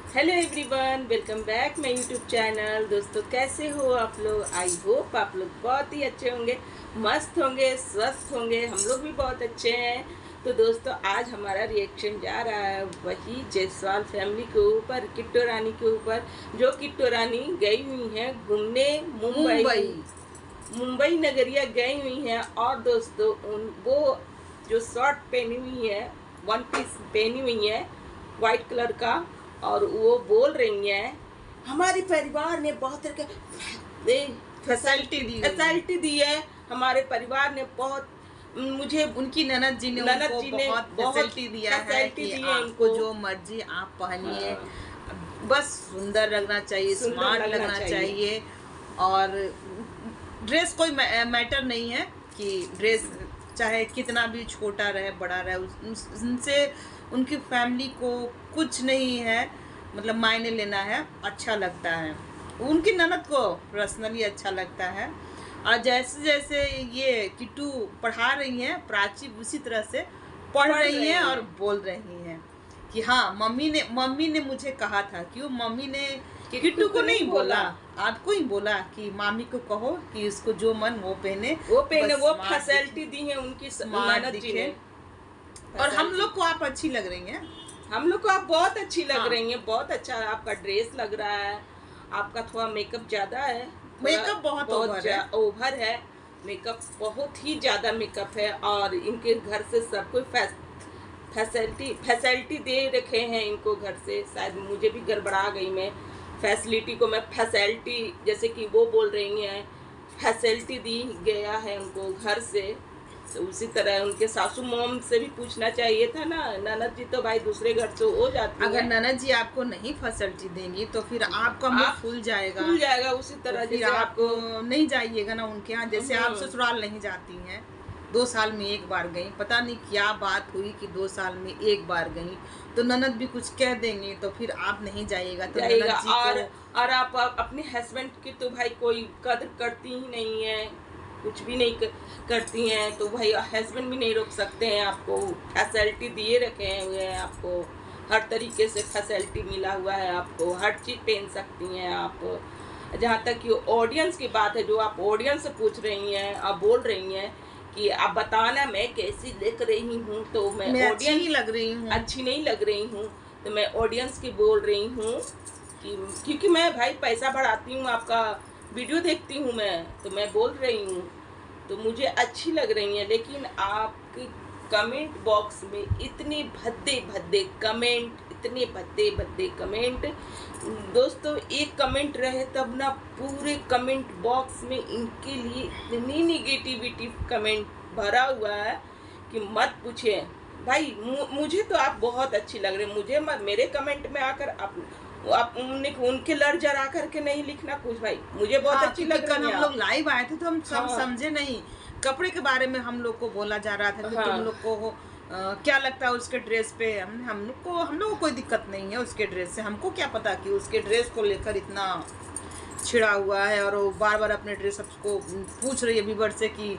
Hello everyone, welcome back my YouTube channel. दोस्तों, कैसे हो आप लोग? आई होप आप लोग बहुत ही अच्छे होंगे, मस्त होंगे, स्वस्थ होंगे। हम लोग भी बहुत अच्छे हैं। तो दोस्तों, आज हमारा रिएक्शन जा रहा है वही जायसवाल फैमिली के ऊपर, किट्टू रानी के ऊपर। जो किट्टू रानी गई हुई हैं घूमने मुंबई मुंबई नगरिया गई हुई हैं। और दोस्तों, वो जो शर्ट पहनी हुई है, वन पीस पहनी हुई है वाइट कलर का, और वो बोल रही हैं हमारे परिवार ने बहुत तरह के फैसिलिटी दी है। हमारे परिवार ने बहुत मुझे उनकी ननद जी ने ननद उनको जी ने बहुत फैसिलिटी दिया है कि आपको जो मर्जी आप पहनिए, बस सुंदर लगना चाहिए, स्मार्ट लगना चाहिए। और ड्रेस कोई मैटर नहीं है कि ड्रेस चाहे कितना भी छोटा रहे बड़ा रहे, उनसे उनकी फैमिली को कुछ नहीं है, मतलब मायने लेना है। अच्छा लगता है, उनकी ननद को पर्सनली अच्छा लगता है। और जैसे जैसे ये किट्टू पढ़ा रही हैं, प्राची उसी तरह से पढ़ रही हैं और बोल रही हैं कि हाँ, मम्मी ने मुझे कहा था। क्यों मम्मी ने किट्टू को नहीं बोला, आपको ही बोला कि मामी को कहो कि उसको जो मन वो पहने। वो फैसिलिटी दी है उनकी ननद जी ने। और हम लोग को आप अच्छी लग रही हैं, हम लोग को आप बहुत अच्छी लग रही हैं। बहुत अच्छा आपका ड्रेस लग रहा है। आपका थोड़ा मेकअप ज्यादा है, मेकअप बहुत ओवर है। मेकअप बहुत ही ज्यादा मेकअप है। और इनके घर से सब कोई फैसिलिटी दे रखे हैं इनको घर से। शायद मुझे भी गड़बड़ा गई, मैं फैसिलिटी को मैं फैसिलिटी, जैसे कि वो बोल रही हैं फैसिलिटी दी गया है उनको घर से। तो उसी तरह उनके सासू मॉम से भी पूछना चाहिए था ना। ननद जी तो भाई दूसरे घर से हो जाती है। अगर ननद जी आपको नहीं फैसिलिटी देंगी तो फिर आपका मुंह खुल जाएगा उसी तरह। तो जैसे आपको नहीं जाइएगा ना उनके यहाँ, जैसे आप ससुराल नहीं जाती हैं, 2 साल में एक बार गई, पता नहीं क्या बात हुई कि 2 साल में एक बार गई, तो ननद भी कुछ कह देंगे तो फिर आप नहीं जाइएगा तो ननद जी और आप अपने हस्बैंड की तो भाई कोई कदर करती ही नहीं है, कुछ भी नहीं करती हैं। तो भाई हस्बैंड भी नहीं रोक सकते हैं। आपको फैसिलिटी दिए रखे हुए हैं, आपको हर तरीके से फैसिलिटी मिला हुआ है। आपको हर चीज़ पहन सकती हैं आप। जहाँ तक कि ऑडियंस की बात है, जो आप ऑडियंस से पूछ रही हैं, आप बोल रही हैं कि आप बताना मैं कैसी दिख रही हूँ, तो मैं अच्छी नहीं लग रही हूँ, अच्छी नहीं लग रही हूँ। तो मैं ऑडियंस की बोल रही हूँ कि क्योंकि मैं भाई पैसा बढ़ाती हूँ, आपका वीडियो देखती हूँ मैं, तो मैं बोल रही हूँ तो मुझे अच्छी लग रही है। लेकिन आपके कमेंट बॉक्स में इतने भद्दे भद्दे कमेंट, इतने भद्दे भद्दे कमेंट। दोस्तों, एक कमेंट रहे तब ना पूरे कमेंट बॉक्स में इनके लिए इतनी निगेटिविटी कमेंट भरा हुआ है कि मत पूछे भाई। मुझे तो आप बहुत अच्छी लग रही। मुझे मेरे कमेंट में आकर आप उनके लड़ जरा करके नहीं लिखना कुछ भाई। मुझे बहुत अच्छी लग रही है। हम लोग लाइव आए थे तो हम सब समझे नहीं, कपड़े के बारे में हम लोग को बोला जा रहा था कि तुम लोग को क्या लगता है उसके ड्रेस पे। हम लोग को कोई दिक्कत नहीं है उसके ड्रेस से। हमको क्या पता कि उसके ड्रेस को लेकर इतना छिड़ा हुआ है और वो बार बार अपने ड्रेस को पूछ रही है व्यूअर से कि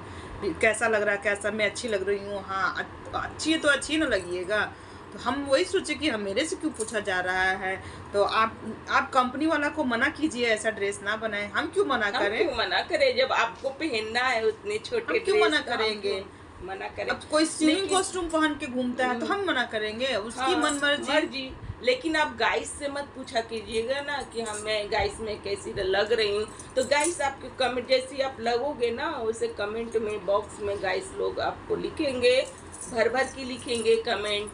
कैसा लग रहा है, कैसा मैं अच्छी लग रही हूँ। हाँ, अच्छी है तो अच्छी ना लगिएगा। तो हम वही सोचे कि हम मेरे से क्यों पूछा जा रहा है। तो आप कंपनी वाला को मना कीजिए, ऐसा ड्रेस ना बनाए। हम क्यों मना करें? क्यों मना करें जब आपको पहनना है उतने छोटे? क्यों मना करेंगे? मना करें। अब कोई स्विमिंग कॉस्ट्यूम पहन के घूमता है तो हम मना करेंगे? उसकी मन मर्जी। लेकिन आप गाइस से मत पूछा कीजिएगा ना कि मैं गाइस में कैसी लग रही हूँ। तो गाइस आपके कमेंट जैसी आप लगोगे ना, वैसे कमेंट में बॉक्स में गाइस लोग आपको लिखेंगे, भर भर की लिखेंगे कमेंट।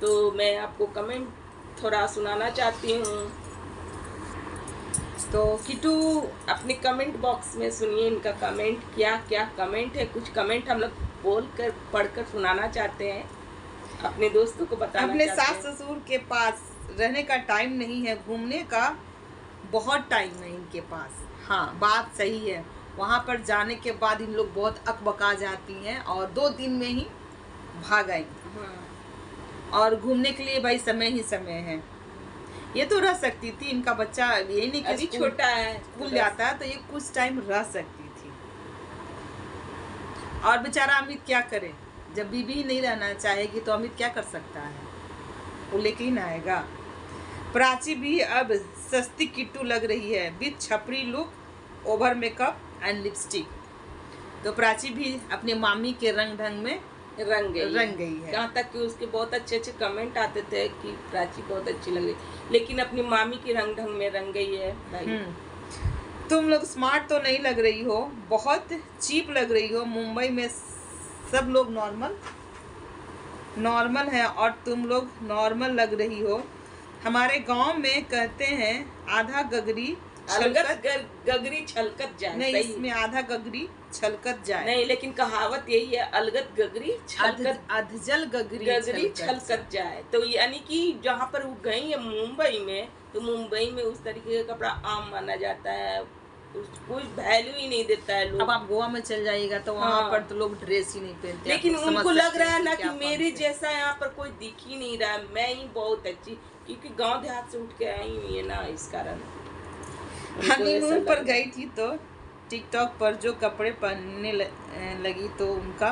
तो मैं आपको कमेंट थोड़ा सुनाना चाहती हूँ। तो किट्टू अपने कमेंट बॉक्स में सुनिए इनका कमेंट, क्या क्या कमेंट है। कुछ कमेंट हम लोग बोल कर पढ़ कर सुनाना चाहते हैं, अपने दोस्तों को बताना अपने सास ससुर के पास रहने का टाइम नहीं है, घूमने का बहुत टाइम है इनके पास। हाँ, बात सही है। वहाँ पर जाने के बाद इन लोग बहुत अकबका जाती हैं और 2 दिन में ही भाग आएंगी। और घूमने के लिए भाई समय ही समय है। ये तो रह सकती थी, इनका बच्चा ये नहीं कि छोटा है, स्कूल जाता है तो ये कुछ टाइम रह सकती थी। और बेचारा अमित क्या करे, जब बीबी ही नहीं रहना चाहेगी तो अमित क्या कर सकता है? वो लेके ही ना आएगा। प्राची भी अब सस्ती किट्टू लग रही है, विथ छपरी look, over makeup and lipstick. तो प्राची भी अपने मामी के रंग ढंग में रंग गई है। यहाँ तक कि उसके बहुत अच्छे अच्छे कमेंट आते थे कि प्राची बहुत अच्छी लग रही, लेकिन अपनी मामी की रंग ढंग में रंग गई है भाई। तुम लोग स्मार्ट तो नहीं लग रही हो, बहुत चीप लग रही हो। मुंबई में सब लोग नॉर्मल है और तुम लोग नॉर्मल लग रही हो। हमारे गांव में कहते हैं आधा गगरी गगरी छलकत जाए। नहीं, इसमें आधा गगरी छलकत जाए नहीं, लेकिन कहावत यही है, अलगत गगरी छलकत, अधजल गगरी छलकत जाए। तो यानी कि जहाँ पर वो गई है मुंबई में, तो मुंबई में उस तरीके का कपड़ा आम माना जाता है, कोई वैल्यू ही नहीं देता है लोग। अब आप गोवा में चल जाइएगा तो वहाँ पर तो लोग ड्रेस ही नहीं पहनते। लेकिन उनको लग रहा है ना कि मेरे जैसा यहाँ पर कोई दिख ही नहीं रहा है, मैं ही बहुत अच्छी, क्योंकि गांव देहात से उठ के आई हुई है ना, इस कारण। हनीमून पर गई थी तो टिकटॉक पर जो कपड़े पहनने लगी तो उनका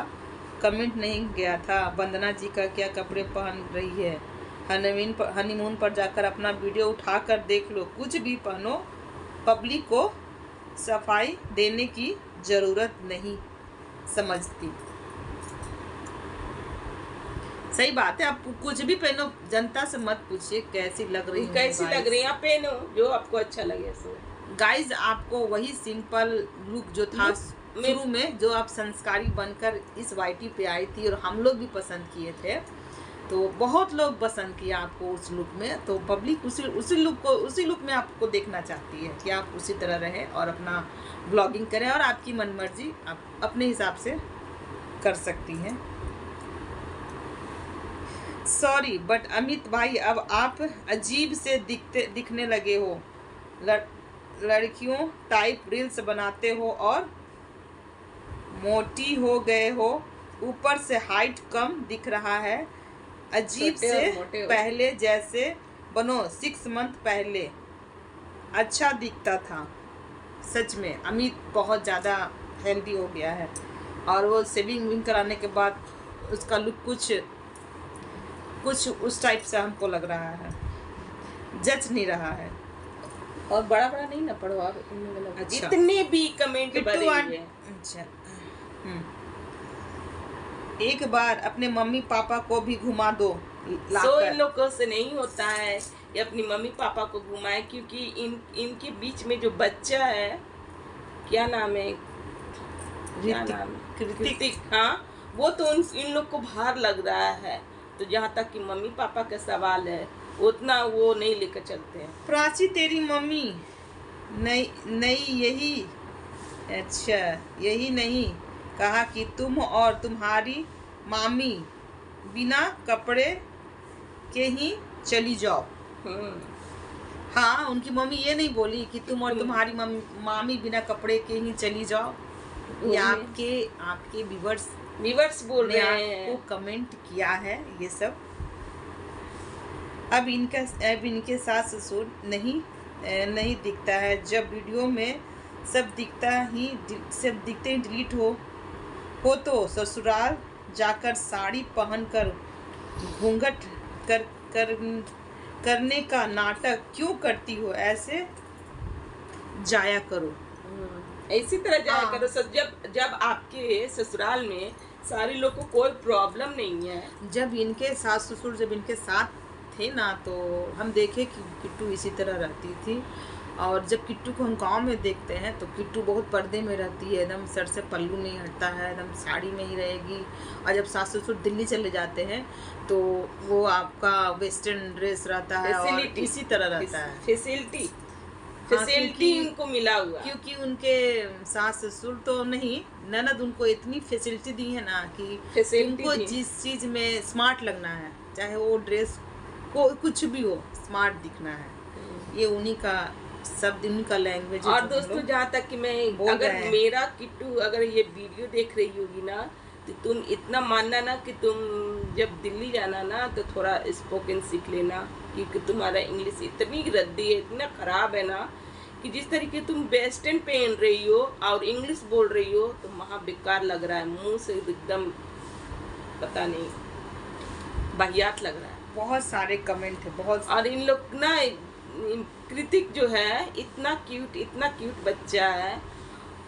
कमेंट नहीं गया था, वंदना जी का क्या कपड़े पहन रही है। हनीमून पर जाकर अपना वीडियो उठाकर देख लो, कुछ भी पहनो, पब्लिक को सफाई देने की जरूरत नहीं समझती। सही बात है, आप कुछ भी पहनो, जनता से मत पूछिए कैसी लग रही है, आप पहनो जो आपको अच्छा लगे। सो गाइज, आपको वही सिंपल लुक जो था शुरू में, जो आप संस्कारी बनकर इस वाईटी पे आई थी और हम लोग भी पसंद किए थे, तो बहुत लोग पसंद किया आपको उस लुक में। तो पब्लिक उसी लुक में आपको देखना चाहती है कि आप उसी तरह रहें और अपना ब्लॉगिंग करें, और आपकी मनमर्जी आप अपने हिसाब से कर सकती हैं। सॉरी बट अमित भाई, अब आप अजीब से दिखने लगे हो। लड़कियों टाइप रील्स बनाते हो और मोटी हो गए हो, ऊपर से हाइट कम दिख रहा है। अजीब से पहले जैसे बनो, 6 मंथ पहले अच्छा दिखता था। सच में अमित बहुत ज़्यादा हेल्दी हो गया है, और वो सेविंग कराने के बाद उसका लुक कुछ उस टाइप से हमको लग रहा है, जच नहीं रहा है। और बड़ा नहीं ना पढ़ो आप। अच्छा। इतने भी कमेंट भरे हैं। अच्छा, एक बार अपने मम्मी पापा को भी घुमा दो। सो इन लोगों से नहीं होता है ये अपनी मम्मी पापा को घुमाए, क्योंकि इनके बीच में जो बच्चा है, क्या नाम है, कृतिक, हाँ, वो तो इन लोग को भार लग रहा है। तो जहाँ तक कि मम्मी पापा का सवाल है, उतना वो नहीं लेकर चलते हैं। प्राची तेरी मम्मी नहीं यही, अच्छा यही नहीं कहा कि तुम और तुम्हारी मामी बिना कपड़े के ही चली जाओ। हाँ, उनकी मम्मी ये नहीं बोली कि तुम और तुम्हारी मामी बिना कपड़े के ही चली जाओ। ये आपके व्यूअर्स बोल रहे हैं, आपको कमेंट किया है ये सब। अब इनके सास ससुर नहीं दिखता है, जब वीडियो में सब दिखते ही डिलीट हो तो ससुराल जाकर साड़ी पहनकर घूंघट करने का नाटक क्यों करती हो? ऐसे जाया करो, इसी तरह जाया करो। जब आपके ससुराल में सारे लोग को कोई प्रॉब्लम नहीं है, जब इनके सास ससुर जब इनके साथ थे ना, तो हम देखे कि किट्टू इसी तरह रहती थी। और जब किट्टू को हम गांव में देखते हैं तो किट्टू बहुत पर्दे में रहती है, एकदम सर से पल्लू नहीं हटता है, एकदम साड़ी में ही रहेगी। और जब सास ससुर दिल्ली चले जाते हैं तो वो आपका वेस्टर्न ड्रेस रहता है और इसी तरह रहता है। फैसिलिटी उनको मिला हुआ, क्योंकि उनके सास ससुर तो नहीं, ननद उनको इतनी फैसिलिटी दी है ना कि उनको जिस चीज़ में स्मार्ट लगना है, चाहे वो ड्रेस को कुछ भी हो, स्मार्ट दिखना है। ये उन्हीं का शब्द, उनका लैंग्वेज। और दोस्तों, जहाँ तक कि मैं अगर मेरा किट्टू अगर ये वीडियो देख रही होगी ना, तो तुम इतना मानना ना कि तुम जब दिल्ली जाना ना तो थोड़ा स्पोकन सीख लेना, क्योंकि तुम्हारा इंग्लिश इतनी रद्दी है, इतना खराब है ना, कि जिस तरीके तुम वेस्टर्न पहन रही हो और इंग्लिश बोल रही हो तो महा बेकार लग रहा है, मुंह से एकदम पता नहीं वाहियात लग रहा है। बहुत सारे कमेंट है, बहुत। और इन लोग ना, कृतिक जो है इतना क्यूट बच्चा है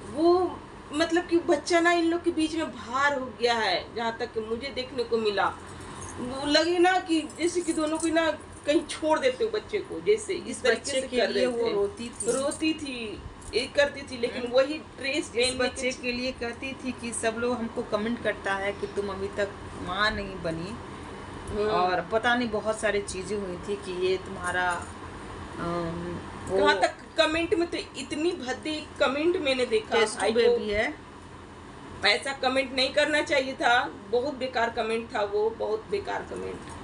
वो, मतलब कि बच्चा ना इन लोग के बीच में भार हो गया है, जहाँ तक कि मुझे देखने को मिला। वो लगे ना कि जैसे कि दोनों को ना कहीं छोड़ देते हो बच्चे को, जैसे इस तरीके से कर रहे थे। वो रोती थी एक करती थी, लेकिन वही ड्रेस इस बच्चे के लिए कहती थी कि सब लोग हमको कमेंट करता है कि तुम अभी तक माँ नहीं बनी, और पता नहीं बहुत सारी चीजें हुई थी कि ये तुम्हारा कहाँ तक कमेंट में तो इतनी भद्दी कमेंट मैंने देखा बेबी है। ऐसा कमेंट नहीं करना चाहिए था, बहुत बेकार कमेंट था वो, बहुत बेकार कमेंट।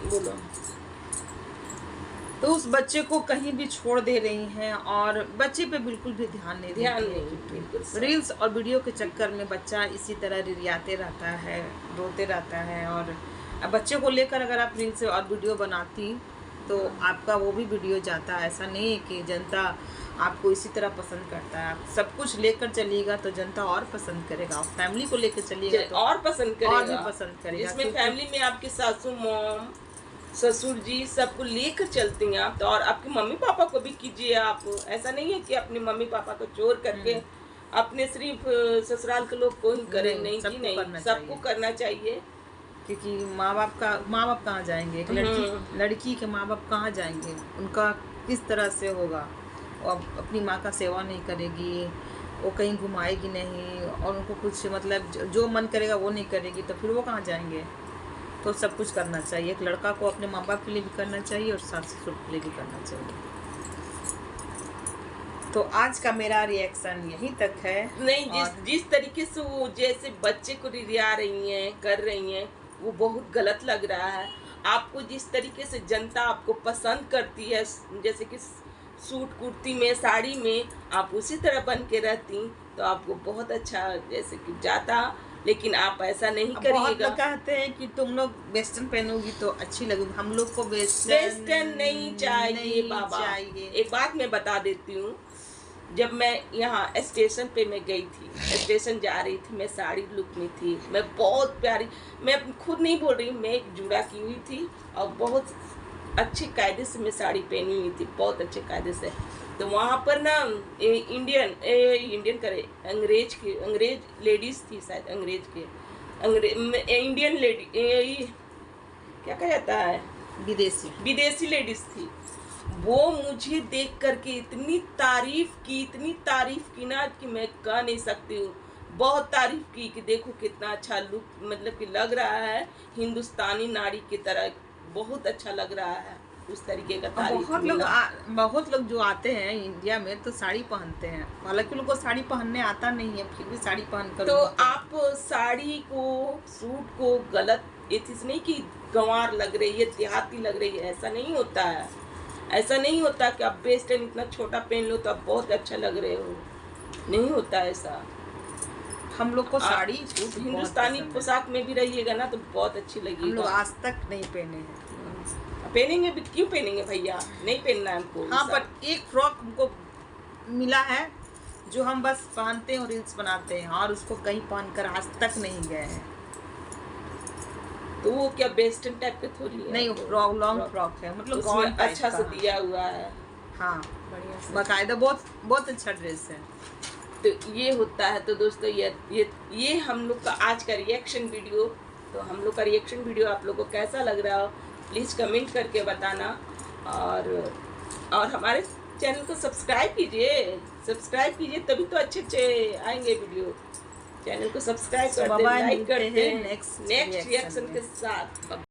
बोलो। तो उस बच्चे को कहीं भी छोड़ दे रही हैं और बच्चे पे बिल्कुल भी ध्यान नहीं। रील्स और वीडियो के चक्कर में बच्चा इसी तरह रिरियाते रहता है, रोते रहता है। और बच्चे को लेकर अगर आप रील्स और वीडियो बनाती तो आपका वो भी वीडियो जाता है। ऐसा नहीं है कि जनता आपको इसी तरह पसंद करता है। आप सब कुछ लेकर चलिएगा तो जनता और पसंद करेगा, फैमिली को लेकर चलिएगा तो और पसंद करेगा, और भी पसंद करेगा। इसमें फैमिली में आपके सासू मॉम ससुर जी सबको लेकर चलती हैं आप, तो और आपके मम्मी पापा को भी कीजिए आप। ऐसा नहीं है कि अपने मम्मी पापा को चोर करके अपने सिर्फ ससुराल के लोग को ही करें, नहीं जी नहीं, सबको करना चाहिए। क्योंकि माँ बाप कहाँ जाएंगे, एक लड़की के माँ बाप कहाँ जाएंगे, उनका किस तरह से होगा। वो अपनी माँ का सेवा नहीं करेगी, वो कहीं घुमाएगी नहीं, और उनको कुछ मतलब जो मन करेगा वो नहीं करेगी, तो फिर वो कहाँ जाएंगे। तो सब कुछ करना चाहिए, एक लड़का को अपने माँ बाप के लिए भी करना चाहिए और सास ससुर के लिए भी करना चाहिए। तो आज का मेरा रिएक्शन यहीं तक है। नहीं, जिस तरीके से वो जैसे बच्चे को रिरिया रही हैं, कर रही हैं, वो बहुत गलत लग रहा है। आपको जिस तरीके से जनता आपको पसंद करती है, जैसे कि सूट कुर्ती में साड़ी में आप उसी तरह बन के रहती तो आपको बहुत अच्छा जैसे कि जाता, लेकिन आप ऐसा नहीं करिएगा। कहते हैं कि तुम लोग वेस्टर्न पहनोगी तो अच्छी लगेगी, हम लोग को वेस्टर्न नहीं चाहिए बाबा। एक बात मैं बता देती हूँ, जब मैं यहाँ स्टेशन पे मैं गई थी, स्टेशन जा रही थी, मैं साड़ी लुक में थी, मैं बहुत प्यारी, मैं खुद नहीं बोल रही, मैं एक जुड़ा की हुई थी और बहुत अच्छे कायदे से मैं साड़ी पहनी हुई थी, बहुत अच्छे कायदे से। तो वहाँ पर ना इंडियन करे अंग्रेज लेडीज थी, शायद इंडियन लेडी, क्या कहा जाता है, विदेशी लेडीज थी। वो मुझे देख करके इतनी तारीफ की ना कि मैं कह नहीं सकती हूँ। बहुत तारीफ की कि देखो कितना अच्छा लुक, मतलब कि लग रहा है हिंदुस्तानी नारी की तरह, बहुत अच्छा लग रहा है, उस तरीके का तारीफ। बहुत लोग जो आते हैं इंडिया में तो साड़ी पहनते हैं, हालांकि उनको साड़ी पहनने आता नहीं है, फिर भी साड़ी पहनकर। तो आप साड़ी को, सूट को गलत एथिस नहीं कि गंवार लग रही है, देहाती लग रही है, ऐसा नहीं होता है। ऐसा नहीं होता कि आप वेस्टर्न इतना छोटा पहन लो तो आप बहुत अच्छा लग रहे हो, नहीं होता ऐसा। हम लोग को साड़ी हिंदुस्तानी पोशाक में भी रहिएगा ना तो बहुत अच्छी लगेगी। हम लोग आज तक नहीं पहने हैं। पहनेंगे भी, क्यों पहनेंगे भैया, नहीं पहनना है हमको। हाँ, पर एक फ्रॉक हमको मिला है जो हम बस पहनते हैं और रील्स बनाते हैं, और उसको कहीं पहनकर आज तक नहीं गए हैं। तो वो क्या वेस्टर्न टाइप के थोड़ी है, नहीं, फ्रॉक लॉन्ग फ्रॉक है, मतलब उसमें अच्छा से दिया हुआ है। हाँ, बढ़िया बाकायदा, बहुत अच्छा ड्रेस है। तो ये होता है। तो दोस्तों ये हम लोग का आज का रिएक्शन वीडियो, तो हम लोग का रिएक्शन वीडियो आप लोगों को कैसा लग रहा हो प्लीज़ कमेंट करके बताना, और हमारे चैनल को सब्सक्राइब कीजिए, तभी तो अच्छे आएंगे वीडियो। चैनल को सब्सक्राइब कर दें, लाइक कर दें। नेक्स्ट रिएक्शन के साथ।